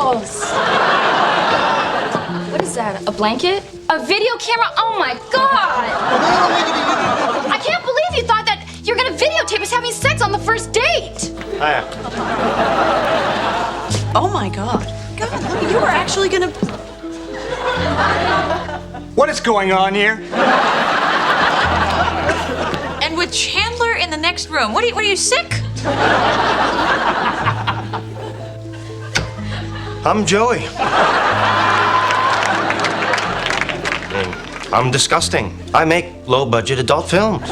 gross. What is that? A blanket? A video camera? Oh my God! I can't believe you thought that you're gonna videotape us having sex on the first date. Oh my God. God, look, you were actually gonna... What is going on here? And with Chandler in the next room. What are you sick? I'm Joey. I'm disgusting. I make low-budget adult films.